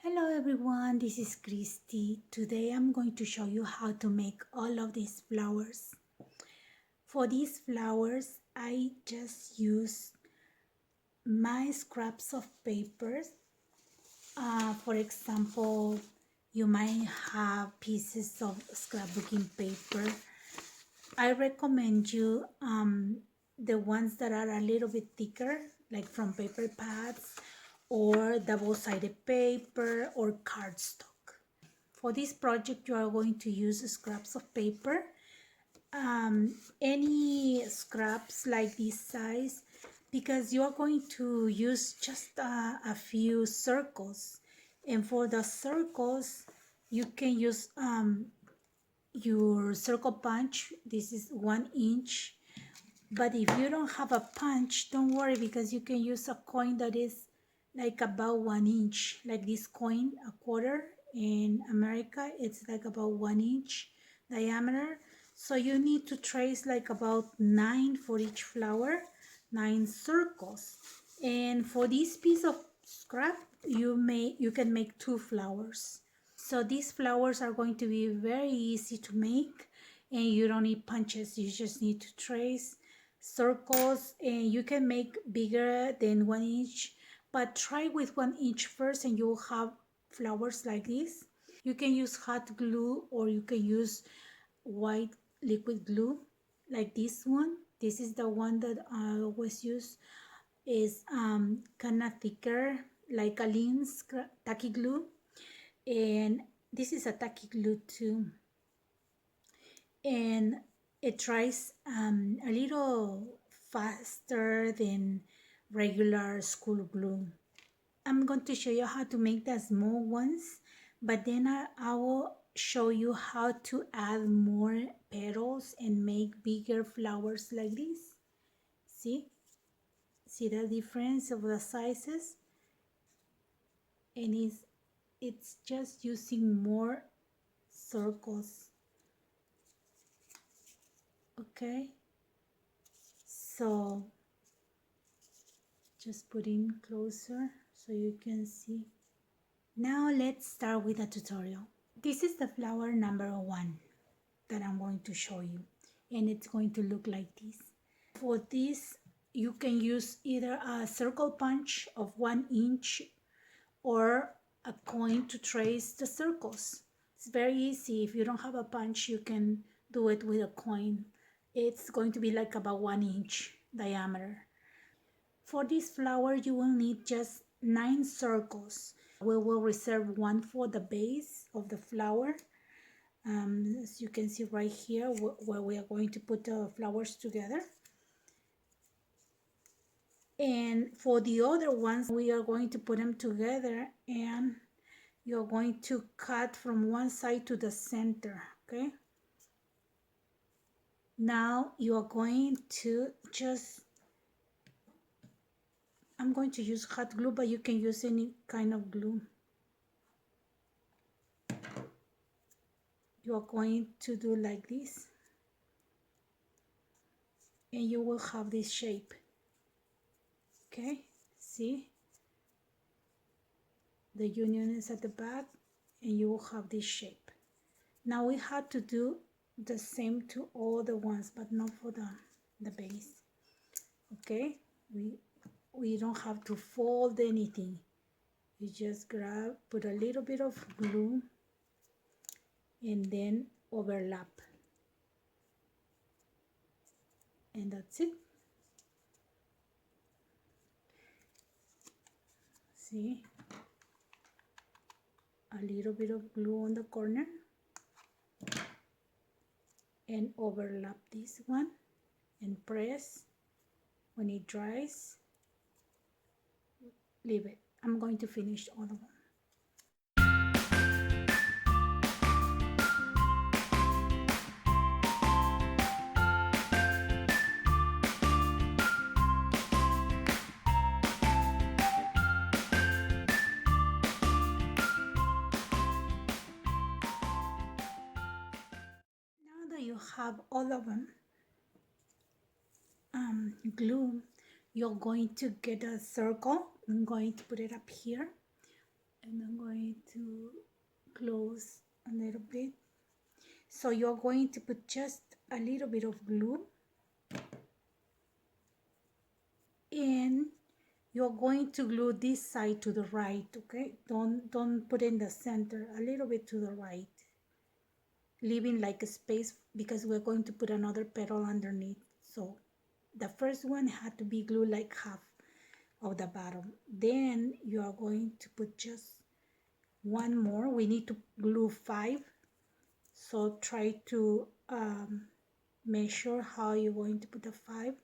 Hello everyone, this is Christy. Today I'm going to show you how to make all of these flowers. For these flowers, I just use my scraps of papers. For example, you might have pieces of scrapbooking paper. I recommend you the ones that are a little bit thicker, like from paper pads or double-sided paper or cardstock. For this project, you are going to use scraps of paper. Any scraps like this size, because you are going to use just a few circles. And for the circles, you can use your circle punch. This is 1 inch. But if you don't have a punch, don't worry, because you can use a coin that is like about 1 inch, like this coin, a quarter in America, it's like about 1 inch diameter. So you need to trace like about 9 for each flower, 9 circles. And for this piece of scrap, you can make 2 flowers. So these flowers are going to be very easy to make, and you don't need punches. You just need to trace circles, and you can make bigger than 1 inch, but try with 1 inch first and you'll have flowers like this. You can use hot glue or you can use white liquid glue like this one. This is the one that I always use. Is kind of thicker, like a lean tacky glue, and this is a tacky glue too, and it dries a little faster than regular school glue. I'm going to show you how to make the small ones, but then I will show you how to add more petals and make bigger flowers like this. See the difference of the sizes? And it's just using more circles. Okay, so just put in closer so you can see. Now let's start with a tutorial. This is the flower number 1 that I'm going to show you, and it's going to look like this. For this, you can use either a circle punch of 1 inch or a coin to trace the circles. It's very easy. If you don't have a punch, you can do it with a coin. It's going to be like about 1 inch diameter. For this flower, you will need just 9 circles. We will reserve 1 for the base of the flower. As you can see right here, where we are going to put the flowers together. And for the other ones, we are going to put them together, and you're going to cut from one side to the center, okay? Now you are going to I'm going to use hot glue, but you can use any kind of glue. You are going to do like this, and you will have this shape. Okay, see? The union is at the back, and you will have this shape. Now we have to do the same to all the ones, but not for the base. Okay, we don't have to fold anything. You just put a little bit of glue, and then overlap, and that's it. See, a little bit of glue on the corner, and overlap this one and press. When it dries, leave it. I'm going to finish all of them. Now that you have all of them glue, you're going to get a circle. I'm going to put it up here. And I'm going to close a little bit. So you're going to put just a little bit of glue, and you're going to glue this side to the right, okay? Don't put in the center, a little bit to the right, leaving like a space because we're going to put another petal underneath. So the first one had to be glued like half of the bottom. Then you are going to put just one more. We need to glue 5. So try to measure how you're going to put the 5.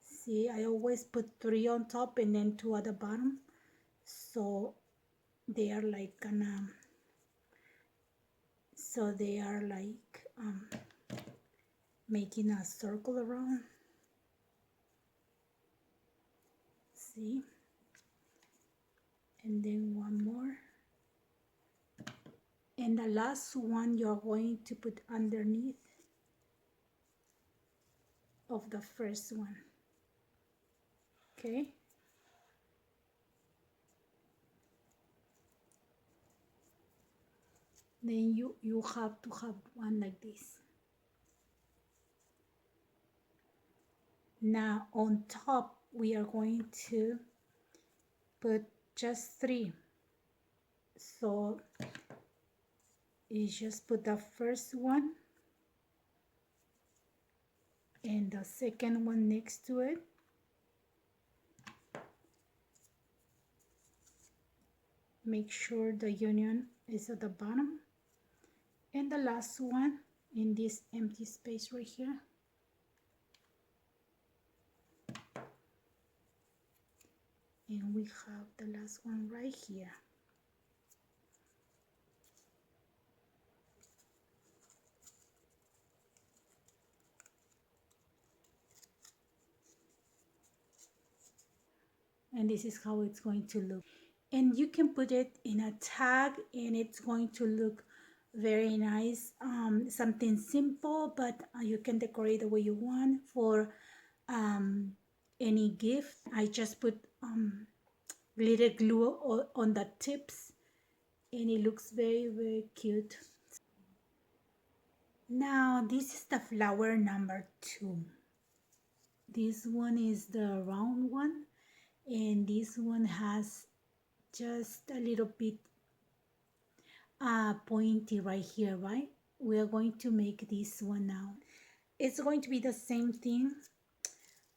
See, I always put 3 on top and then 2 at the bottom. So they are like making a circle around. See, and then one more, and the last one you're going to put underneath of the first one. Okay, then you have to have one like this. Now on top we are going to put just 3. So you just put the first one and the second one next to it. Make sure the union is at the bottom, and the last one in this empty space right here. And we have the last one right here. And this is how it's going to look. And you can put it in a tag and it's going to look very nice. Something simple, but you can decorate the way you want for any gift. I just put glitter glue on the tips and it looks very, very cute. Now this is the flower number 2. This one is the round one, and this one has just a little bit pointy right here, right? We are going to make this one now. It's going to be the same thing.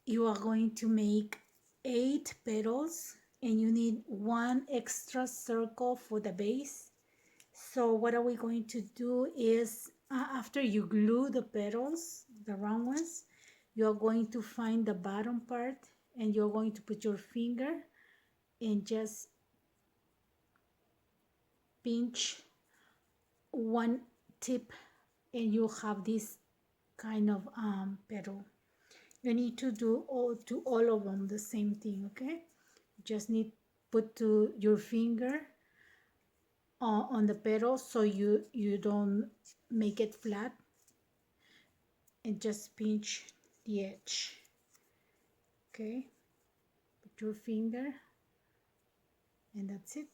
You are going to make 8 petals and you need 1 extra circle for the base. So what are we going to do is after you glue the petals, the round ones, you're going to find the bottom part and you're going to put your finger and just pinch one tip and you have this kind of petal. You need to do all of them the same thing, okay? Just need put to your finger on the petal so you don't make it flat, and just pinch the edge. Okay, put your finger and that's it.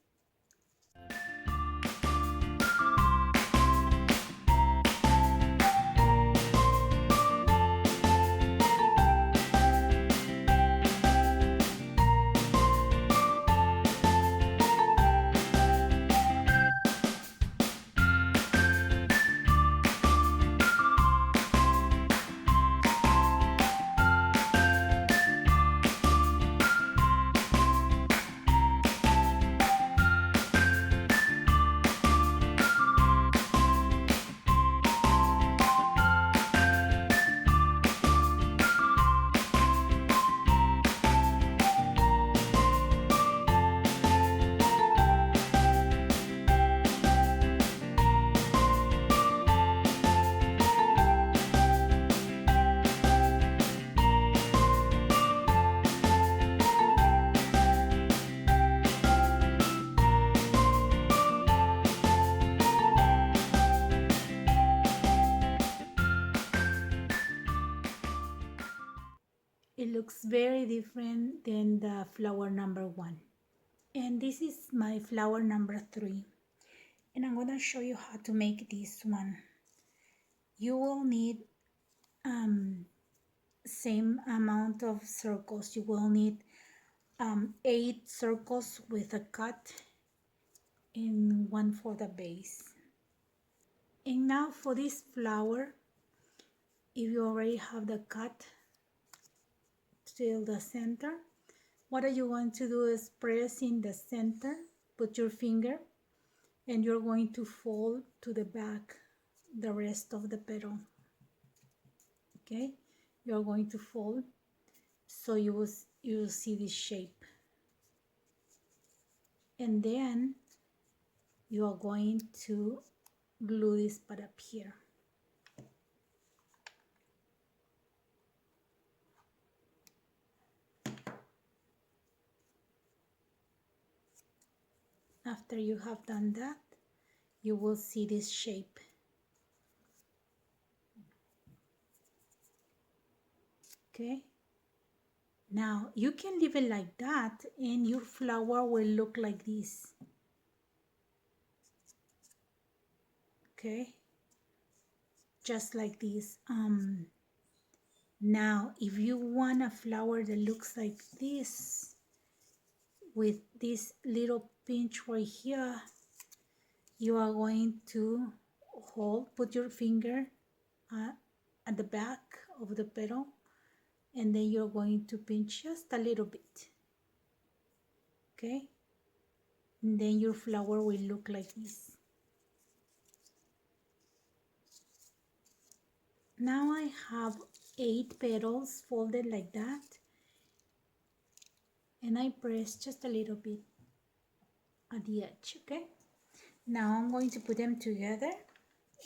it looks very different than the flower number 1. And this is my flower number 3. And I'm going to show you how to make this one. You will need same amount of circles. You will need 8 circles with a cut and 1 for the base. And now for this flower, if you already have the cut till the center, what you want to do is press in the center, put your finger, and you're going to fold to the back the rest of the petal. Okay, you're going to fold so you will see this shape, and then you are going to glue this part up here. After you have done that, you will see this shape. Okay, now you can leave it like that and your flower will look like this. Okay, just like this. Now if you want a flower that looks like this with this little pinch right here, you are going to put your finger at the back of the petal, and then you're going to pinch just a little bit. Okay, and then your flower will look like this. Now I have 8 petals folded like that, and I press just a little bit at the edge. Okay, now I'm going to put them together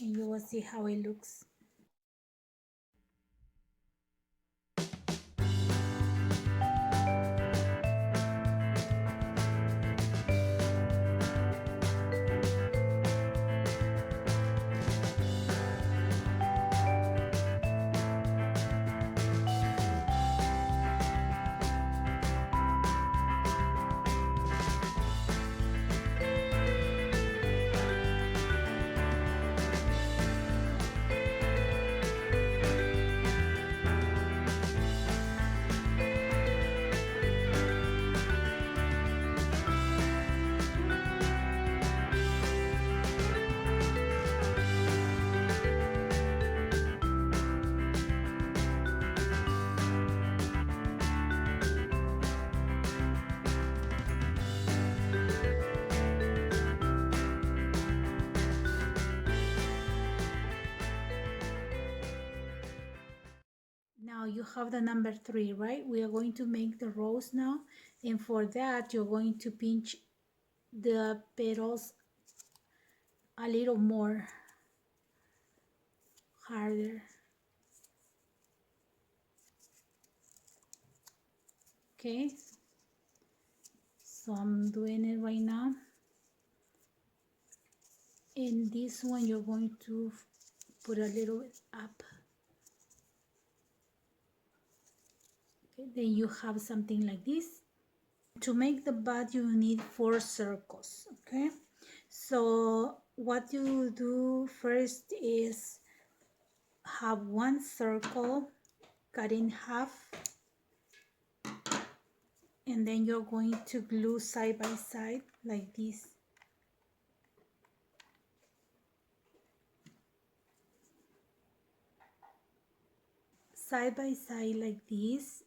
and you will see how it looks. Now you have the number 3, right? We are going to make the rose now, and for that you're going to pinch the petals a little more harder. Okay, so I'm doing it right now. In this one you're going to put a little up. Okay, then you have something like this. To make the bud you need 4 circles. Okay, so what you do first is have 1 circle cut in half, and then you're going to glue side by side like this. Side by side like this,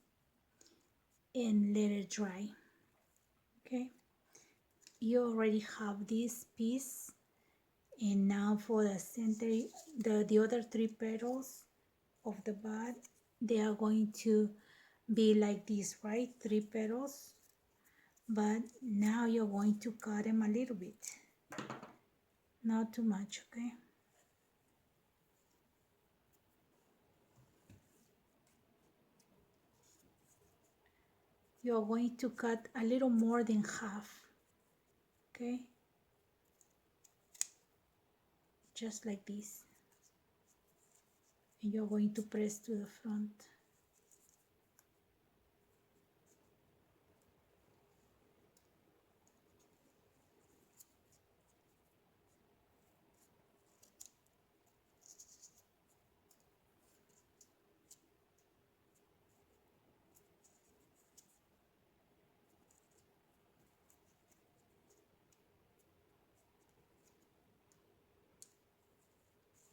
and let it dry. Okay, you already have this piece, and now for the center, the other 3 petals of the bud, they are going to be like this, right? 3 petals, but now you're going to cut them a little bit, not too much. Okay, you're going to cut a little more than half. Okay, just like this, and you're going to press to the front.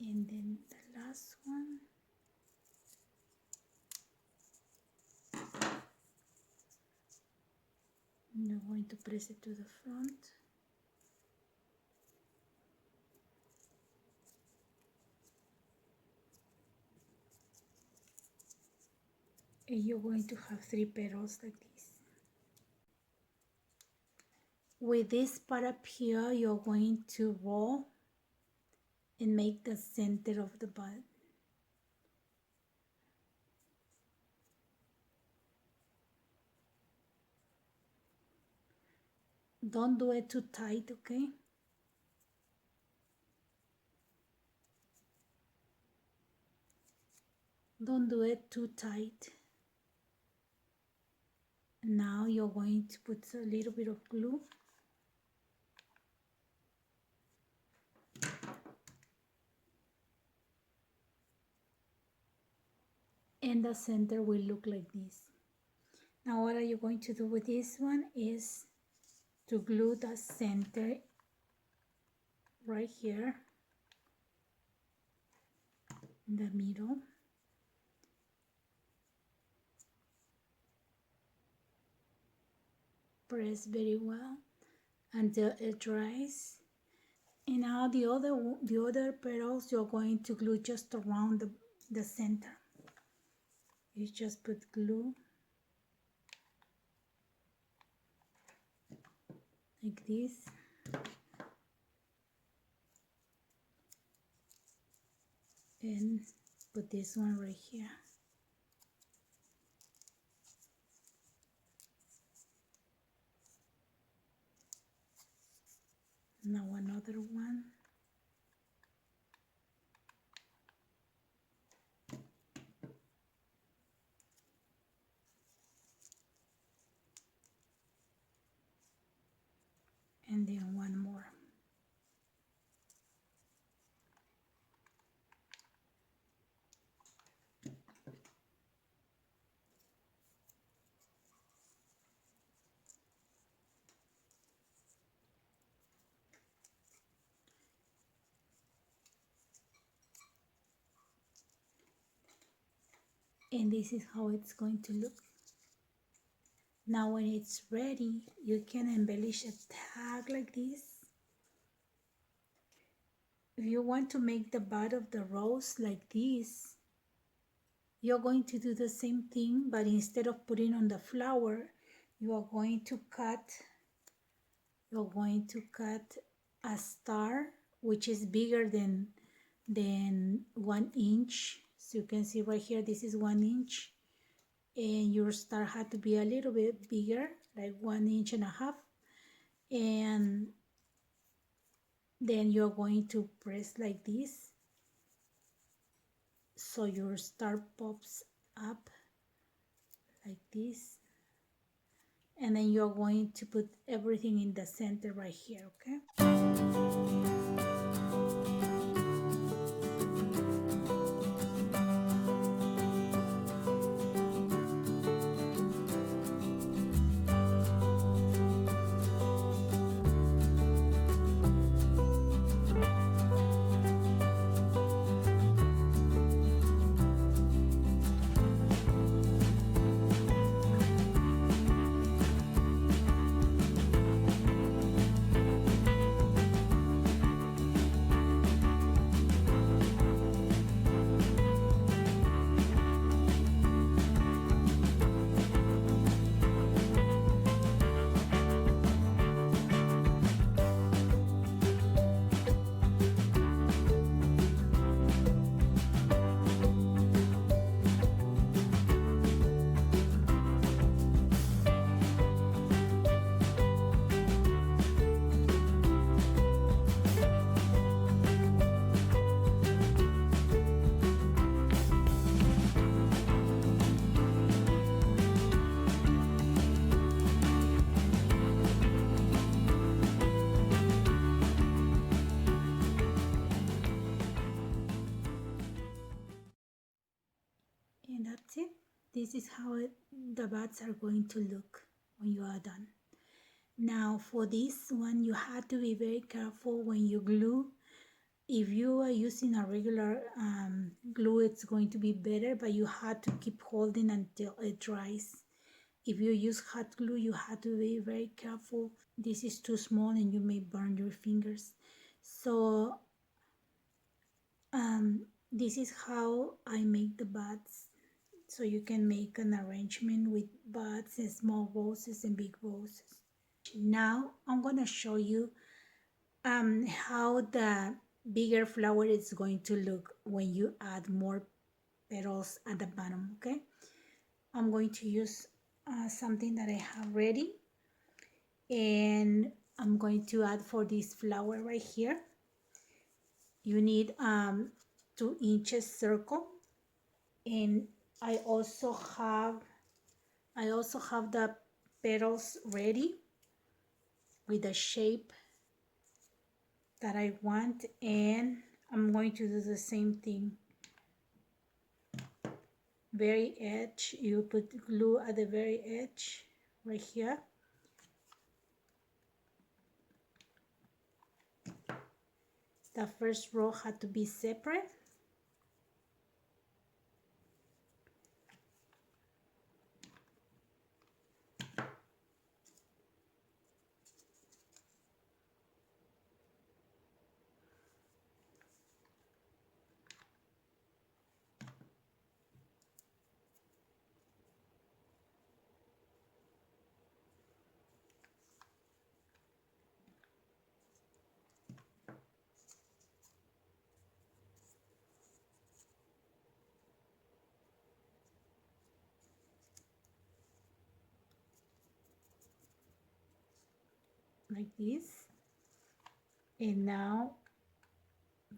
And then the last one. You're going to press it to the front. And you're going to have 3 petals like this. With this part up here, you're going to roll and make the center of the bud. Don't do it too tight, okay? Don't do it too tight. Now you're going to put a little bit of glue. And the center will look like this. Now what are you going to do with this one is to glue the center right here in the middle. Press very well until it dries. And now the other petals you're going to glue just around the center. You just put glue like this. And put this one right here. Now another one. And then one more. And this is how it's going to look. Now when it's ready, you can embellish a tag like this. If you want to make the bud of the rose like this, you're going to do the same thing, but instead of putting on the flower, you're going to cut a star which is bigger than 1 inch. So you can see right here, this is 1 inch, and your star had to be a little bit bigger, like 1.5 inches. And then you're going to press like this so your star pops up like this. And then you're going to put everything in the center right here, okay? And that's it. This is how the buds are going to look when you are done. Now for this one, you have to be very careful when you glue. if you are using a regular glue, it's going to be better, but you have to keep holding until it dries. If you use hot glue, you have to be very careful. This is too small and you may burn your fingers. So this is how I make the buds. So you can make an arrangement with buds and small roses and big roses. Now I'm gonna show you how the bigger flower is going to look when you add more petals at the bottom. Okay, I'm going to use something that I have ready, and I'm going to add for this flower right here. You need 2 inches circle, and I also have the petals ready with the shape that I want, and I'm going to do the same thing. Very edge, you put glue at the very edge right here. The first row had to be separate. Like this, and now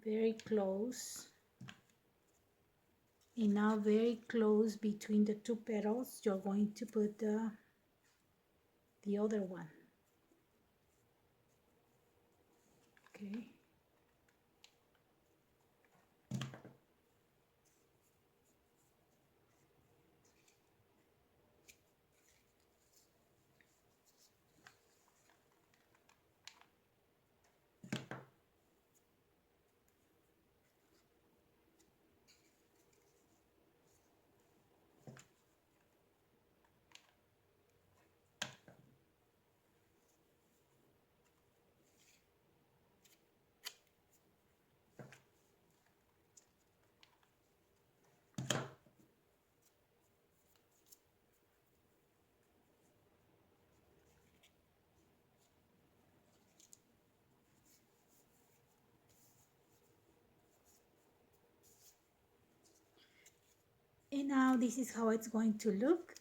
very close, and now very close between the 2 petals, you're going to put the other one. Okay, and now this is how it's going to look,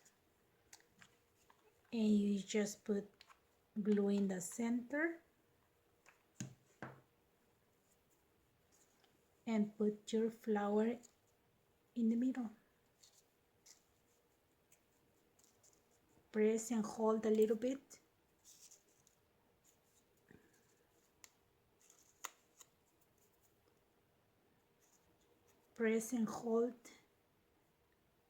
and you just put glue in the center and put your flower in the middle. Press and hold a little bit. Press and hold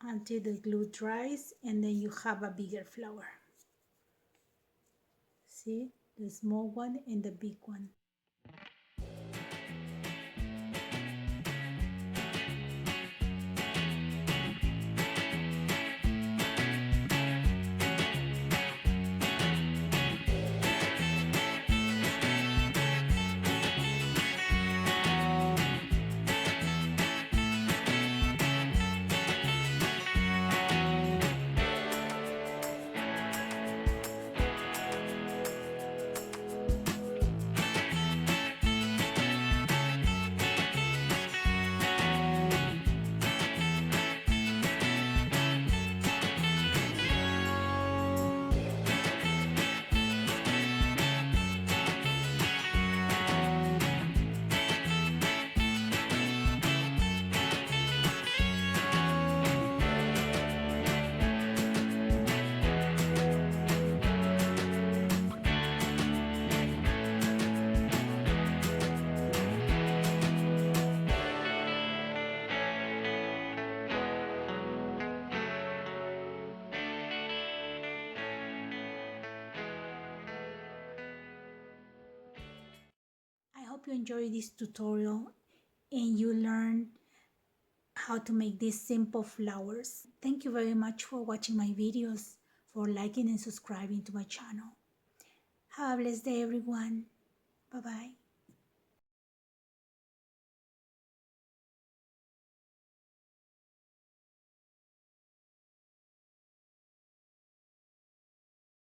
until the glue dries, and then you have a bigger flower. See, the small one and the big one. hope you enjoy this tutorial and you learn how to make these simple flowers. Thank you very much for watching my videos, for liking and subscribing to my channel. Have a blessed day, everyone. Bye-bye.